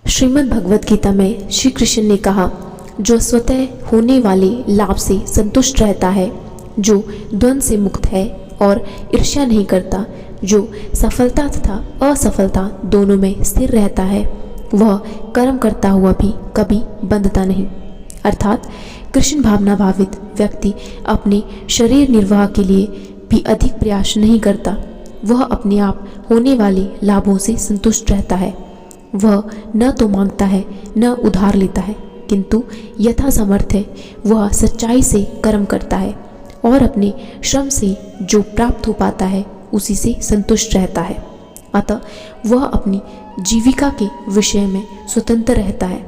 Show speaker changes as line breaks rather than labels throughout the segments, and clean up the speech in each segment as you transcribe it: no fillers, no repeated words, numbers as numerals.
श्रीमद् भगवत गीता में श्री कृष्ण ने कहा, जो स्वतः होने वाले लाभ से संतुष्ट रहता है, जो द्वंद्व से मुक्त है और ईर्ष्या नहीं करता, जो सफलता तथा असफलता दोनों में स्थिर रहता है, वह कर्म करता हुआ भी कभी बंधता नहीं। अर्थात कृष्ण भावना भावित व्यक्ति अपने शरीर निर्वाह के लिए भी अधिक प्रयास नहीं करता। वह अपने आप होने वाले लाभों से संतुष्ट रहता है। वह न तो मांगता है न उधार लेता है, किंतु यथा सामर्थ्य वह सच्चाई से कर्म करता है और अपने श्रम से जो प्राप्त हो पाता है उसी से संतुष्ट रहता है। अतः वह अपनी जीविका के विषय में स्वतंत्र रहता है।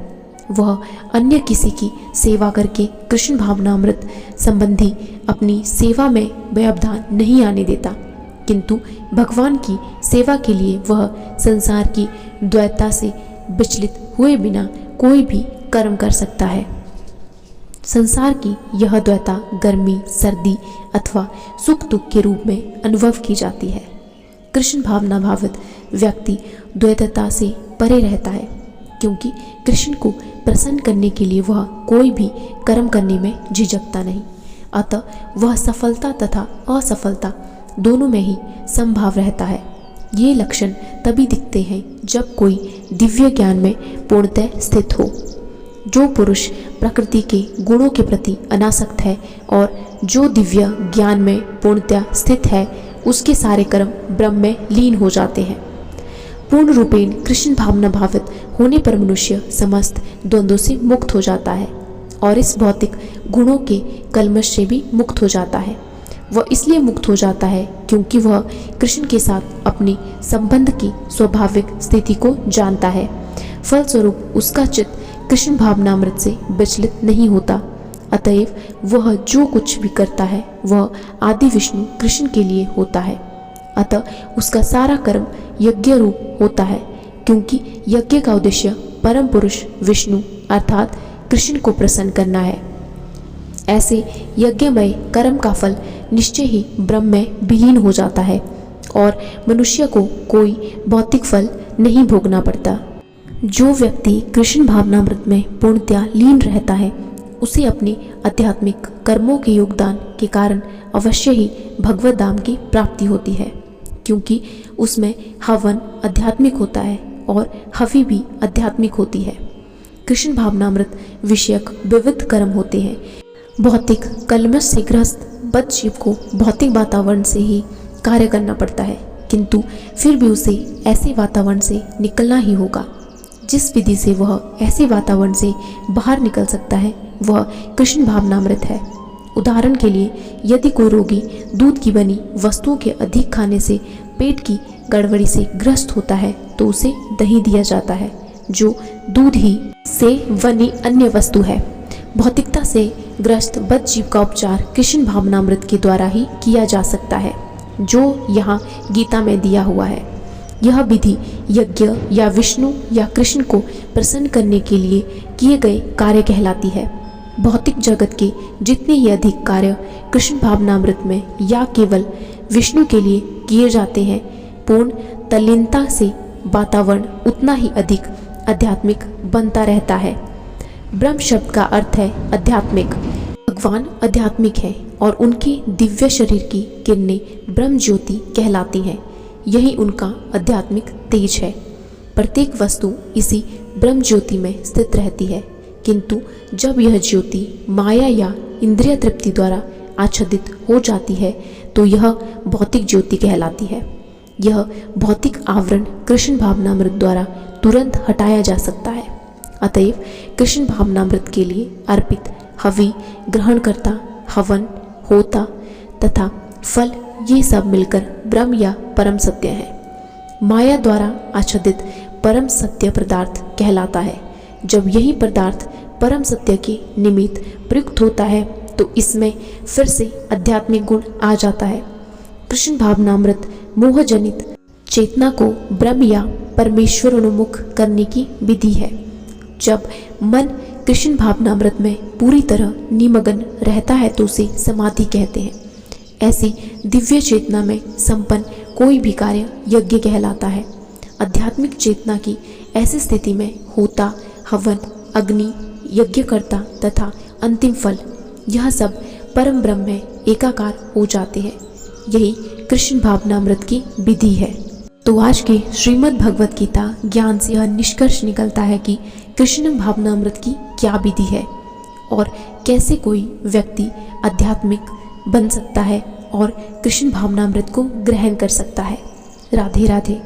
वह अन्य किसी की सेवा करके कृष्ण भावनामृत संबंधी अपनी सेवा में व्यवधान नहीं आने देता, किंतु भगवान की सेवा के लिए वह संसार की द्वैतता से विचलित हुए बिना कोई भी कर्म कर सकता है। संसार की यह द्वैतता गर्मी, सर्दी अथवा सुख दुख के रूप में अनुभव की जाती है। कृष्ण भावना भावित व्यक्ति द्वैतता से परे रहता है, क्योंकि कृष्ण को प्रसन्न करने के लिए वह कोई भी कर्म करने में झिझकता नहीं। अतः वह सफलता तथा असफलता दोनों में ही संभाव रहता है। ये लक्षण तभी दिखते हैं जब कोई दिव्य ज्ञान में पूर्णतः स्थित हो। जो पुरुष प्रकृति के गुणों के प्रति अनासक्त है और जो दिव्य ज्ञान में पूर्णतः स्थित है, उसके सारे कर्म ब्रह्म में लीन हो जाते हैं। पूर्ण रूपेण कृष्ण भावना भावित होने पर मनुष्य समस्त द्वंद्वों से मुक्त हो जाता है और इस भौतिक गुणों के कल्मश से भी मुक्त हो जाता है। वह इसलिए मुक्त हो जाता है क्योंकि वह कृष्ण के साथ अपने संबंध की स्वाभाविक स्थिति को जानता है। फलस्वरूप उसका चित्त कृष्ण भावनामृत से विचलित नहीं होता। अतएव वह जो कुछ भी करता है वह आदि विष्णु कृष्ण के लिए होता है। अतः उसका सारा कर्म यज्ञ रूप होता है, क्योंकि यज्ञ का उद्देश्य परम पुरुष विष्णु अर्थात कृष्ण को प्रसन्न करना है। ऐसे यज्ञमय कर्म का फल निश्चय ही ब्रह्म में विलीन हो जाता है और मनुष्य को कोई भौतिक फल नहीं भोगना पड़ता। जो व्यक्ति कृष्ण भावनामृत में पूर्णतया लीन रहता है, उसे अपने आध्यात्मिक कर्मों के योगदान के कारण अवश्य ही भगवत धाम की प्राप्ति होती है, क्योंकि उसमें हवन आध्यात्मिक होता है और हवि भी आध्यात्मिक होती है। कृष्ण भावनामृत विषयक विविध कर्म होते हैं। भौतिक कलमश से ग्रस्त बदजीव को भौतिक वातावरण से ही कार्य करना पड़ता है, किंतु फिर भी उसे ऐसे वातावरण से निकलना ही होगा। जिस विधि से वह ऐसे वातावरण से बाहर निकल सकता है वह कृष्ण भावनामृत है। उदाहरण के लिए, यदि कोई रोगी दूध की बनी वस्तुओं के अधिक खाने से पेट की गड़बड़ी से ग्रस्त होता है तो उसे दही दिया जाता है, जो दूध ही से बनी अन्य वस्तु है। भौतिकता से ग्रस्त बदजीव का उपचार कृष्ण भावनामृत के द्वारा ही किया जा सकता है, जो यहाँ गीता में दिया हुआ है। यह विधि यज्ञ या विष्णु या कृष्ण को प्रसन्न करने के लिए किए गए कार्य कहलाती है। भौतिक जगत के जितने ही अधिक कार्य कृष्ण भावनामृत में या केवल विष्णु के लिए किए जाते हैं, पूर्ण तल्लीनता से वातावरण उतना ही अधिक आध्यात्मिक बनता रहता है। ब्रह्म शब्द का अर्थ है आध्यात्मिक। भगवान आध्यात्मिक है और उनके दिव्य शरीर की किरणें ब्रह्म ज्योति कहलाती हैं। यही उनका आध्यात्मिक तेज है। प्रत्येक वस्तु इसी ब्रह्म ज्योति में स्थित रहती है, किंतु जब यह ज्योति माया या इंद्रिय तृप्ति द्वारा आच्छादित हो जाती है तो यह भौतिक ज्योति कहलाती है। यह भौतिक आवरण कृष्ण भावनामृत द्वारा तुरंत हटाया जा सकता है। अतएव कृष्ण भावनामृत के लिए अर्पित हवि, ग्रहणकर्ता, हवन, होता तथा फल ये सब मिलकर ब्रह्म या परम सत्य है। माया द्वारा आच्छादित परम सत्य पदार्थ कहलाता है। जब यही पदार्थ परम सत्य के निमित्त प्रयुक्त होता है तो इसमें फिर से आध्यात्मिक गुण आ जाता है। कृष्ण भावनामृत मोह जनित चेतना को ब्रह्म या परमेश्वर उन्मुख करने की विधि है। जब मन कृष्ण भावनामृत में पूरी तरह निमग्न रहता है तो उसे समाधि कहते हैं। ऐसी दिव्य चेतना में संपन्न कोई भी कार्य यज्ञ कहलाता है। आध्यात्मिक चेतना की ऐसी स्थिति में होता, हवन, अग्नि, यज्ञकर्ता तथा अंतिम फल, यह सब परम ब्रह्म में एकाकार हो जाते हैं। यही कृष्ण भावनामृत की विधि है। तो आज के श्रीमद् भगवत गीता ज्ञान से यह निष्कर्ष निकलता है कि कृष्ण भावनामृत की क्या विधि है और कैसे कोई व्यक्ति आध्यात्मिक बन सकता है और कृष्ण भावनामृत को ग्रहण कर सकता है। राधे राधे।